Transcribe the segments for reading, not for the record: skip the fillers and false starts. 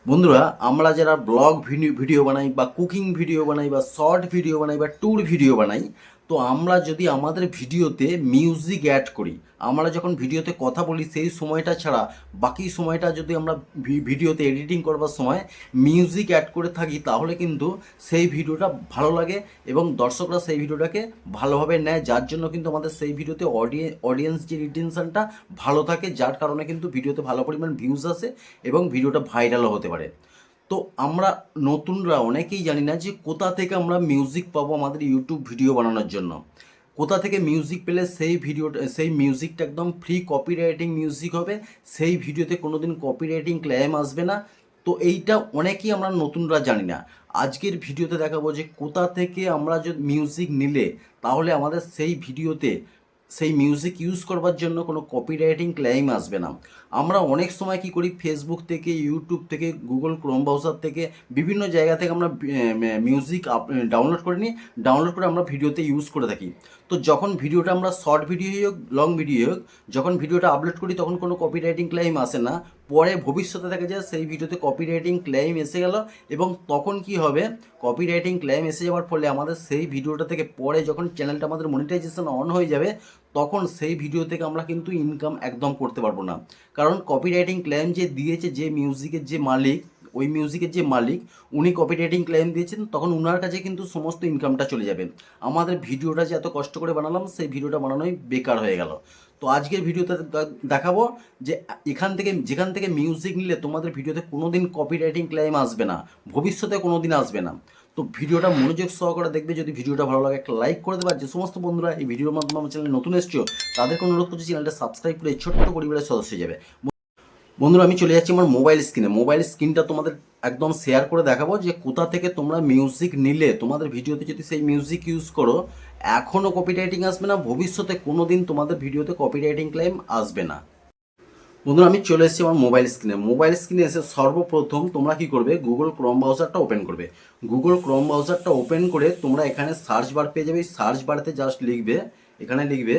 বন্ধুরা, আমরা যারা ব্লগ ভিডিও বানাই বা কুকিং ভিডিও বানাই বা শর্ট ভিডিও বানাই বা ট্যুর ভিডিও বানাই, তো আমরা যদি আমাদের ভিডিওতে মিউজিক অ্যাড করি, আমরা যখন ভিডিওতে কথা বলি সেই সময়টা ছাড়া বাকি সময়টা যদি আমরা ভিডিওতে এডিটিং করবার সময় মিউজিক অ্যাড করে থাকি, তাহলে কিন্তু সেই ভিডিওটা ভালো লাগে এবং দর্শকরা সেই ভিডিওটাকে ভালোভাবে নেয়, যার জন্য কিন্তু আমাদের সেই ভিডিওতে অডিয়েন্স যে রিটেনশনটা ভালো থাকে, যার কারণে কিন্তু ভিডিওতে ভালো পরিমাণ ভিউজ আসে এবং ভিডিওটা ভাইরালও হতে পারে। তো আমরা নতুনরা অনেকেই জানি না যে কোথা থেকে আমরা মিউজিক পাবো আমাদের ইউটিউব ভিডিও বানানোর জন্য। কোথা থেকে মিউজিক পেলে সেই মিউজিকটা একদম ফ্রি কপিরাইটিং মিউজিক হবে, সেই ভিডিওতে কোনো দিন কপিরাইটিং ক্লেম আসবে না। তো এইটা অনেকেই আমরা নতুনরা জানি না। আজকের ভিডিওতে দেখাবো যে কোথা থেকে আমরা যদি মিউজিক নিলে তাহলে আমাদের সেই ভিডিওতে সেই মিউজিক ইউজ করবার জন্য কোনো কপিরাইটিং ক্লেম আসবে না। আমরা অনেক সময় কি করি, ফেসবুক থেকে, ইউটিউব থেকে, গুগল ক্রোম ব্রাউজার থেকে, বিভিন্ন জায়গা থেকে আমরা মিউজিক ডাউনলোড করে নিই, ডাউনলোড করে আমরা ভিডিওতে ইউজ করে থাকি। তো যখন ভিডিওটা আমরা শর্ট ভিডিও হোক, লং ভিডিও হোক, যখন ভিডিওটা আপলোড করি তখন কোনো কপিরাইটিং ক্লেম আসে না। পরে ভবিষ্যতে দেখা যায় সেই ভিডিওতে কপিরাইটিং ক্লেম এসে গেল, এবং তখন কি হবে, কপিরাইটিং ক্লেম এসে যাওয়ার ফলে আমাদের সেই ভিডিওটা থেকে পরে যখন চ্যানেলটা আমাদের মনিটাইজেশন অন হয়ে যাবে, তখন সেই ভিডিও থেকে আমরা কিন্তু ইনকাম একদম করতে পারবো না। কারণ কপিরাইটিং ক্লেম যে দিয়েছে, যে মিউজিকের যে মালিক, ওই মিউজিকের যে মালিক, উনি কপিরাইটিং ক্লেম দিয়েছেন, তখন উনার কাছে কিন্তু সমস্ত ইনকামটা চলে যাবে। আমাদের ভিডিওটা যে এত কষ্ট করে বানালাম, সেই ভিডিওটা বানানোই বেকার হয়ে গেল। তো আজকের ভিডিওতে দেখাবো যে যেখান থেকে মিউজিক নিলে তোমাদের ভিডিওতে কোনো দিন কপিরাইটিং ক্লেম আসবে না, ভবিষ্যতে কোনো দিন আসবে না। তো ভিডিওটা মনোযোগ সহকারে দেখবে। যদি ভিডিওটা ভালো লাগে একটা লাইক করে দেবে। আর যে সমস্ত বন্ধুরা এই ভিডিওর মাধ্যমে আমার চ্যানেলে নতুন এসছো, তাদেরকে অনুরোধ করছি চ্যানেলটা সাবস্ক্রাইব করে ছোট্ট পরিবারের সদস্য হয়ে যাবে। বন্ধুরা, আমি চলে যাচ্ছি আমার মোবাইল স্ক্রিনটা তোমাদের একদম শেয়ার করে দেখাবো যে কোথা থেকে তোমরা মিউজিক নিলে তোমাদের ভিডিওতে যদি সেই মিউজিক ইউজ করো, এখনও কপিরাইটিং আসবে না, ভবিষ্যতে কোনো দিন তোমাদের ভিডিওতে কপিরাইটিং ক্লেম আসবে না। বন্ধুরা, আমি চলে এসেছি আমার মোবাইল স্ক্রিনে এসে সর্বপ্রথম তোমরা কি করবে, গুগল ক্রোম ব্রাউজারটা ওপেন করবে। গুগল ক্রোম ব্রাউজারটা ওপেন করে তোমরা এখানে সার্চ বার পেয়ে যাবে। সার্চ বারেতে জাস্ট লিখবে, এখানে লিখবে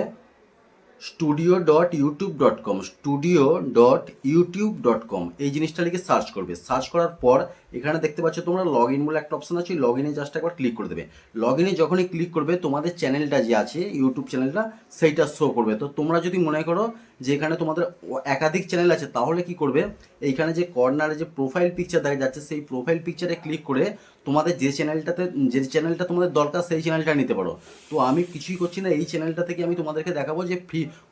studio.youtube.com, studio.youtube.com, এই জিনিসটা লিখে সার্চ করবে। সার্চ করার পর এখানে দেখতে পাচ্ছ তোমরা লগ ইন বলে একটা অপশন আছে, লগ ইনে জাস্ট একবার ক্লিক করে দেবে। লগ ইনে যখনই ক্লিক করবে তোমাদের চ্যানেলটা যে আছে ইউটিউব চ্যানেলটা, সেইটা শো করবে। তো তোমরা যদি মনে করো যে এখানে তোমাদের একাধিক চ্যানেল আছে, তাহলে কি করবে, এইখানে যে কর্নারে যে প্রোফাইল পিকচার দেখা যাচ্ছে, সেই প্রোফাইল পিকচারে ক্লিক করে তোমাদের যে চ্যানেলটা তোমাদের দরকার সেই চ্যানেলটা নিতে পারো। তো আমি কিছুই করছি না, এই চ্যানেলটা থেকে আমি তোমাদেরকে দেখাবো যে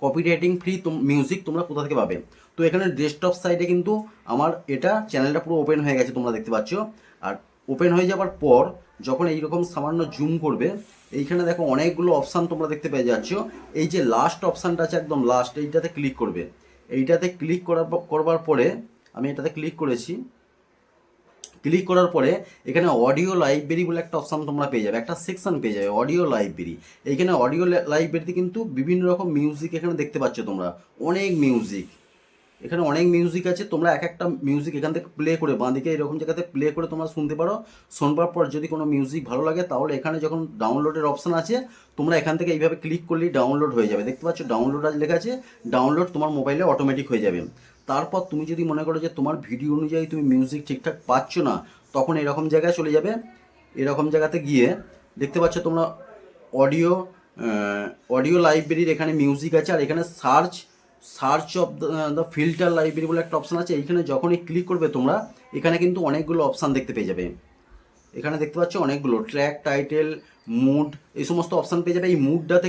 কপিরাইটিং ফ্রি মিউজিক তোমরা কোথা থেকে পাবে। তো এখানে ডেস্কটপ সাইডে কিন্তু আমার এটা চ্যানেলটা পুরো ওপেন হয়ে গেছে, তোমরা দেখতে পাচ্ছ। আর ওপেন হয়ে যাওয়ার পর যখন এইরকম সামান্য জুম করবে, এইখানে দেখো অনেকগুলো অপশান তোমরা দেখতে পেয়ে যাচ্ছ। এই যে লাস্ট অপশানটা আছে একদম লাস্ট, এইটাতে ক্লিক করবে। এইটাতে ক্লিক করবার পরে আমি এটাতে ক্লিক করেছি। ক্লিক করার পরে এখানে অডিও লাইব্রেরি বলে একটা অপশান তোমরা পেয়ে যাবে, একটা সেকশন পেয়ে যাবে অডিও লাইব্রেরি। এইখানে অডিও লাইব্রেরিতে কিন্তু বিভিন্ন রকম মিউজিক এখানে দেখতে পাচ্ছ তোমরা, অনেক মিউজিক। এখানে অনেক মিউজিক আছে, তোমরা এক একটা মিউজিক এখান থেকে প্লে করে বাঁদিকে এরকম জায়গাতে প্লে করে তোমরা শুনতে পারো। শোনবার পর যদি কোনো মিউজিক ভালো লাগে, তাহলে এখানে যখন ডাউনলোডের অপশান আছে, তোমরা এখান থেকে এইভাবে ক্লিক করলেই ডাউনলোড হয়ে যাবে। দেখতে পাচ্ছ ডাউনলোড আজ লেখা আছে, ডাউনলোড তোমার মোবাইলে অটোমেটিক হয়ে যাবে। তারপর তুমি যদি মনে করো যে তোমার ভিডিও অনুযায়ী তুমি মিউজিক ঠিকঠাক পাচ্ছ না, তখন এরকম জায়গায় চলে যাবে। এরকম জায়গাতে গিয়ে দেখতে পাচ্ছ তোমরা অডিও অডিও লাইব্রেরির এখানে মিউজিক আছে, আর এখানে search of the filter library বলে একটা অপশান আছে। এইখানে যখনই ক্লিক করবে তোমরা, এখানে কিন্তু অনেকগুলো অপশান দেখতে পেয়ে যাবে। এখানে দেখতে পাচ্ছ অনেকগুলো ট্র্যাক, টাইটেল, মুড, এই সমস্ত অপশান পেয়ে যাবে। এই মুডটাতে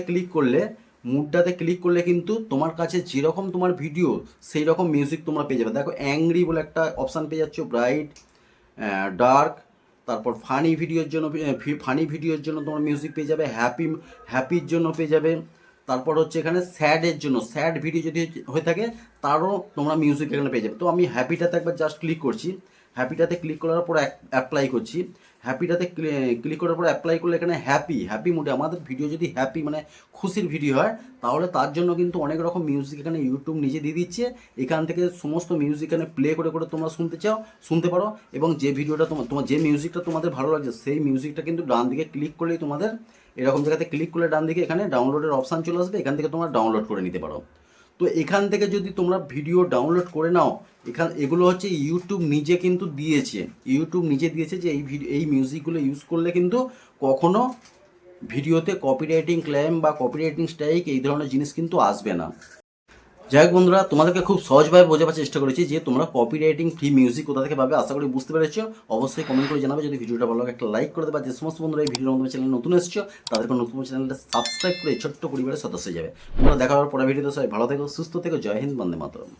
ক্লিক করলে কিন্তু তোমার কাছে যেরকম তোমার ভিডিও সেই রকম মিউজিক তোমরা পেয়ে যাবে। দেখো অ্যাংরি বলে একটা অপশান পেয়ে যাচ্ছ, ব্রাইট, ডার্ক, তারপর ফানি ভিডিওর জন্য তোমার মিউজিক পেয়ে যাবে, হ্যাপির জন্য পেয়ে যাবে। তারপর হচ্ছে এখানে স্যাডের জন্য, স্যাড ভিডিও যদি হয়ে থাকে তারও তোমরা মিউজিক এখানে পেয়ে যাবে। তো আমি হ্যাপিটাতে একবার জাস্ট ক্লিক করছি। হ্যাপিটাতে ক্লিক করার পর অ্যাপ্লাই করছি। হ্যাপিটাতে ক্লিক করার পর অ্যাপ্লাই করলে এখানে হ্যাপি মুডে আমাদের ভিডিও যদি হ্যাপি মানে খুশির ভিডিও হয়, তাহলে তার জন্য কিন্তু অনেক রকম মিউজিক এখানে ইউটিউব নিজে দিয়ে দিচ্ছে। এখান থেকে সমস্ত মিউজিক এখানে প্লে করে করে তোমরা শুনতে পারো। এবং যে ভিডিওটা তোমার যে মিউজিকটা তোমাদের ভালো লাগছে, সেই মিউজিকটা কিন্তু ডান দিকে ক্লিক করলেই তোমাদের এরকম জায়গাতে ক্লিক করলে ডান দিকে এখানে ডাউনলোডের অপশান চলে আসবে, এখান থেকে তোমরা ডাউনলোড করে নিতে পারো। তো তো এখান থেকে যদি তোমরা ভিডিও ডাউনলোড করে নাও, এগুলো হচ্ছে ইউটিউব নিজে কিন্তু দিয়েছে, ইউটিউব নিজে দিয়েছে যে এই মিউজিকগুলো ইউজ করলে কিন্তু কখনো ভিডিওতে কপিরাইটিং ক্লেম বা কপিরাইটিং স্ট্রাইক এই ধরনের জিনিস কিন্তু আসবে না। যাই হোক বন্ধুরা, তোমাদেরকে খুব সহজভাবে বোঝাবার চেষ্টা করেছি যে তোমরা কপিরাইটিং ফ্রি মিউজিক কোথা থেকে পাবে, আশা করি বুঝতে পেরেছো। অবশ্যই কমেন্ট করে জানাবে, যদি ভিডিওটা ভালো লাগে একটা লাইক করে দেবে। যে সমস্ত বন্ধুরা এই ভিডিওর মধ্যে চ্যানেল নতুন এসেছো তাদেরকে নতুন চ্যানেলটা সাবস্ক্রাইব করে ছোট্ট পরিবারের সদস্য হয়ে যাবে। তোমরা দেখা হওয়ার পরে ভিডিওতে সবাই ভালো থেকো, সুস্থ থেকো। জয় হিন্দ, বন্দে মাতরম।